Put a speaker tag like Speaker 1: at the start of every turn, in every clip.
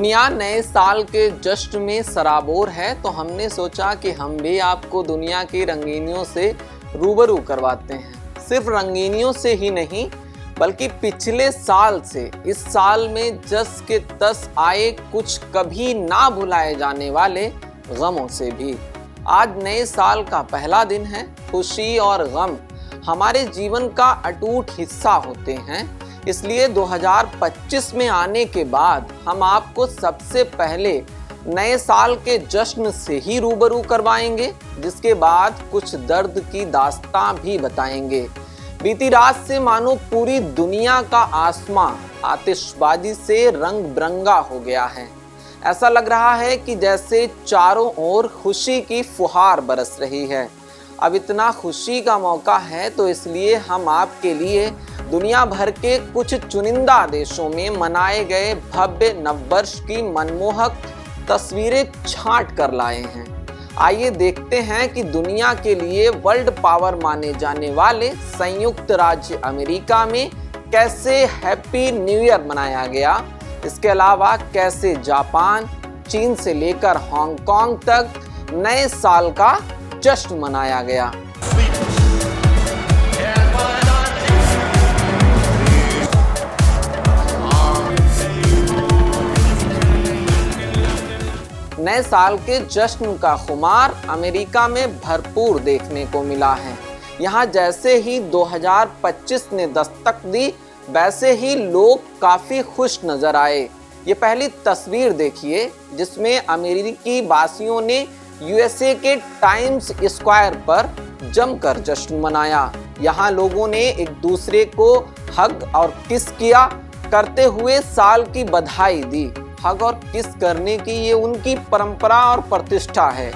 Speaker 1: दुनिया नए साल के जश्न में सराबोर है, तो हमने सोचा कि हम भी आपको दुनिया की रंगीनियों से रूबरू करवाते हैं। सिर्फ रंगीनियों से ही नहीं, बल्कि पिछले साल से इस साल में जस के तस आए कुछ कभी ना भुलाए जाने वाले गमों से भी। आज नए साल का पहला दिन है। खुशी और गम हमारे जीवन का अटूट हिस्सा होते हैं, इसलिए 2025 में आने के बाद हम आपको सबसे पहले नए साल के जश्न से ही रूबरू करवाएंगे, जिसके बाद कुछ दर्द की दास्तां भी बताएंगे। बीती रात से मानो पूरी दुनिया का आसमां आतिशबाजी से रंग बिरंगा हो गया है। ऐसा लग रहा है कि जैसे चारों ओर खुशी की फुहार बरस रही है। अब इतना खुशी का मौका है, तो इसलिए हम आपके लिए दुनिया भर के कुछ चुनिंदा देशों में मनाए गए भव्य नववर्ष की मनमोहक तस्वीरें छांट कर लाए हैं। आइए देखते हैं कि दुनिया के लिए वर्ल्ड पावर माने जाने वाले संयुक्त राज्य अमेरिका में कैसे हैप्पी न्यू ईयर मनाया गया। इसके अलावा कैसे जापान, चीन से लेकर हांगकांग तक नए साल का जश्न मनाया गया। नए साल के जश्न का खुमार अमेरिका में भरपूर देखने को मिला है। यहाँ जैसे ही 2025 ने दस्तक दी, वैसे ही लोग काफी खुश नजर आए। ये पहली तस्वीर देखिए, जिसमें अमेरिकी वासियों ने यूएसए के टाइम्स स्क्वायर पर जमकर जश्न मनाया। यहाँ लोगों ने एक दूसरे को हग और किस किया करते हुए साल की बधाई दी। हग और किस करने की ये उनकी परंपरा और प्रतिष्ठा है।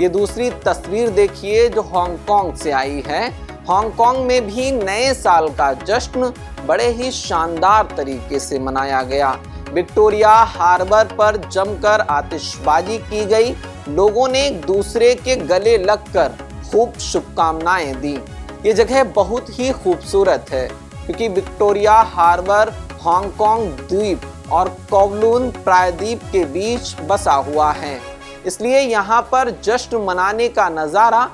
Speaker 1: ये दूसरी तस्वीर देखिए जो हांगकांग से आई है। हांगकांग में भी नए साल का जश्न बड़े ही शानदार तरीके से मनाया गया। विक्टोरिया हार्बर पर जमकर आतिशबाजी की गई। लोगों ने एक दूसरे के गले लगकर खूब शुभकामनाएं दी। ये जगह बहुत ही खूबसूरत है, क्योंकि विक्टोरिया हार्बर हांगकांग द्वीप और कोवलून प्रायद्वीप के बीच बसा हुआ है, इसलिए यहाँ पर जश्न मनाने का नज़ारा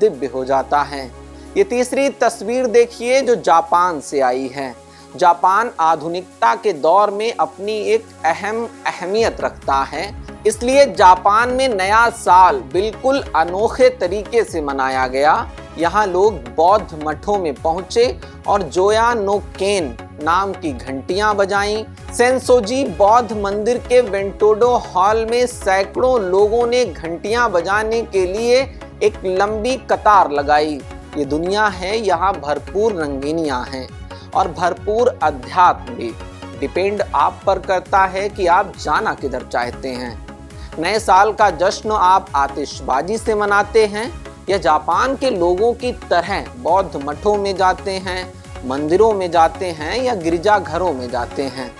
Speaker 1: दिव्य हो जाता है। ये तीसरी तस्वीर देखिए जो जापान से आई है। जापान आधुनिकता के दौर में अपनी एक अहमियत रखता है, इसलिए जापान में नया साल बिल्कुल अनोखे तरीके से मनाया गया। यहाँ लोग बौद्ध मठों में पहुंचे और जोया नो केन नाम की घंटियां बजाईं। सेंसोजी बौद्ध मंदिर के वेंटोडो हॉल में सैकड़ों लोगों ने घंटियां बजाने के लिए एक लंबी कतार लगाई। ये दुनिया है, यहाँ भरपूर रंगीनियां हैं और भरपूर अध्यात्म भी। डिपेंड आप पर करता है कि आप जाना किधर चाहते हैं। नए साल का जश्न आप आतिशबाजी से मनाते हैं या जापान के लोगों की तरह बौद्ध मठों में जाते हैं, मंदिरों में जाते हैं या गिरजाघरों में जाते हैं।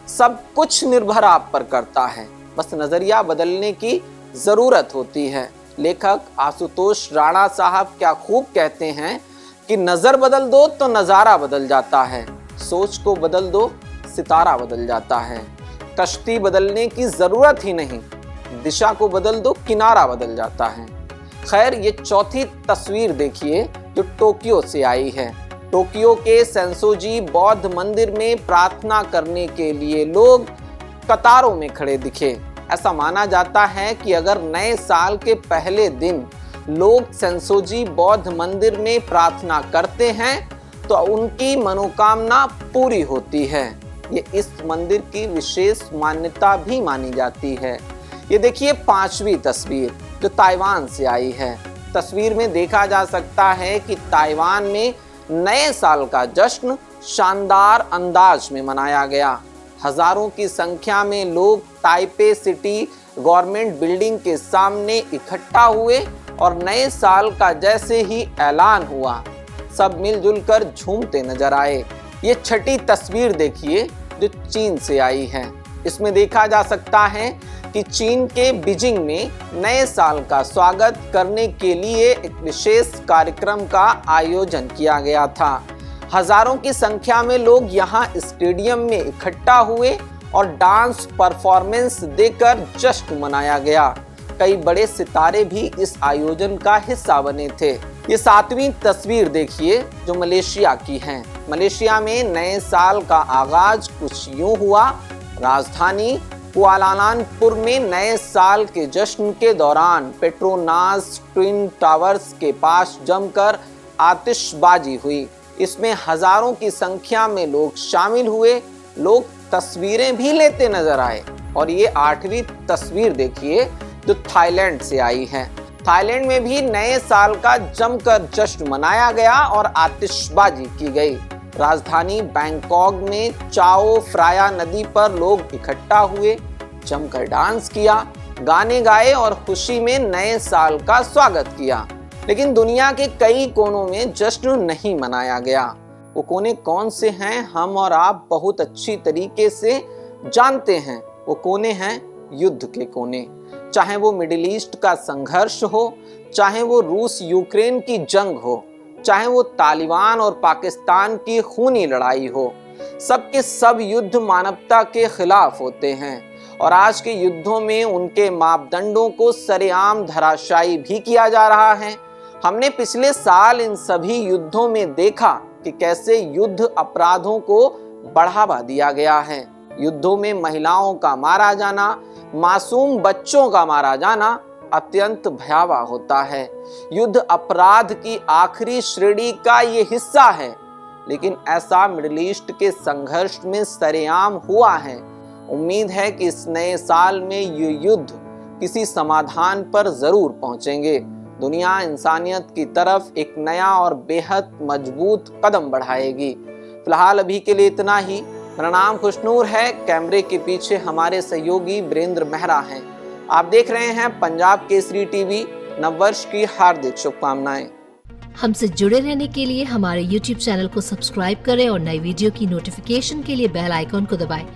Speaker 1: सब कुछ निर्भर आप पर करता है, बस नजरिया बदलने की जरूरत होती है। लेखक आशुतोष राणा साहब क्या खूब कहते हैं कि नजर बदल दो तो नजारा बदल जाता है, सोच को बदल दो सितारा बदल जाता है। कश्ती बदलने की जरूरत ही नहीं, दिशा को बदल दो किनारा बदल जाता है। खैर, ये चौथी तस्वीर देखिए जो टोक्यो से आई है। टोक्यो के सेंसोजी बौद्ध मंदिर में प्रार्थना करने के लिए लोग कतारों में खड़े दिखे। ऐसा माना जाता है कि अगर नए साल के पहले दिन लोग सेंसोजी बौद्ध मंदिर में प्रार्थना करते हैं तो उनकी मनोकामना पूरी होती है। ये इस मंदिर की विशेष मान्यता भी मानी जाती है। ये देखिए पांचवी तस्वीर जो ताइवान से आई है। तस्वीर में देखा जा सकता है कि ताइवान में नए साल का जश्न शानदार अंदाज में मनाया गया। हजारों की संख्या में लोग ताइपे सिटी गवर्नमेंट बिल्डिंग के सामने इकट्ठा हुए और नए साल का जैसे ही ऐलान हुआ, सब मिलजुल कर झूमते नजर आए। ये छठी तस्वीर देखिए जो चीन से आई है। इसमें देखा जा सकता है कि चीन के बीजिंग में नए साल का स्वागत करने के लिए एक विशेष कार्यक्रम का आयोजन किया गया था। हजारों की संख्या में लोग यहाँ स्टेडियम में इकट्ठा हुए और डांस परफॉर्मेंस देकर जश्न मनाया गया। कई बड़े सितारे भी इस आयोजन का हिस्सा बने थे। ये 7वीं तस्वीर देखिए जो मलेशिया की है। मलेशिया में नए साल का आगाज कुछ यूं हुआ। राजधानी कुआलालंपुर में नए साल के जश्न के दौरान पेट्रोनास ट्विन टावर्स के पास जमकर आतिशबाजी हुई। इसमें हजारों की संख्या में लोग शामिल हुए। लोग तस्वीरें भी लेते नजर आए। और ये 8वीं तस्वीर देखिए जो थाईलैंड से आई है। थाईलैंड में भी नए साल का जमकर जश्न मनाया गया और आतिशबाजी की गई। राजधानी बैंकॉक में चाओ फ्राया नदी पर लोग इकट्ठा हुए, जमकर डांस किया, गाने गाए और खुशी में नए साल का स्वागत किया। लेकिन दुनिया के कई कोनों में जश्न नहीं मनाया गया। वो कोने कौन से हैं हम और आप बहुत अच्छी तरीके से जानते हैं। वो कोने हैं युद्ध के कोने। चाहे वो मिडिल ईस्ट का संघर्ष हो, चाहे वो रूस यूक्रेन की जंग हो, चाहे वो तालिबान और पाकिस्तान की खूनी लड़ाई हो, सब के सब युद्ध मानवता के खिलाफ होते हैं। और आज के युद्धों में उनके मापदंडों को सरेआम धराशायी भी किया जा रहा है। हमने पिछले साल इन सभी युद्धों में देखा कि कैसे युद्ध अपराधों को बढ़ावा दिया गया है। युद्धों में महिलाओं का मारा जाना, मासूम बच्चों का मारा जाना अत्यंत भयावह होता है। युद्ध अपराध की आखिरी श्रेणी का ये हिस्सा है। लेकिन ऐसा मिडिल ईस्ट के संघर्ष में सरेआम हुआ है। उम्मीद है कि इस नए साल में ये युद्ध किसी समाधान पर जरूर पहुंचेंगे। दुनिया इंसानियत की तरफ एक नया और बेहद मजबूत कदम बढ़ाएगी। फिलहाल अभी के लिए इतना ही। मेरा नाम खुशनूर है। कैमरे के पीछे हमारे सहयोगी वीरेंद्र मेहरा हैं। आप देख रहे हैं पंजाब केसरी टीवी। नववर्ष की हार्दिक शुभकामनाएं।
Speaker 2: हमसे जुड़े रहने के लिए हमारे YouTube चैनल को सब्सक्राइब करें और नई वीडियो की नोटिफिकेशन के लिए बेल आइकॉन को दबाएं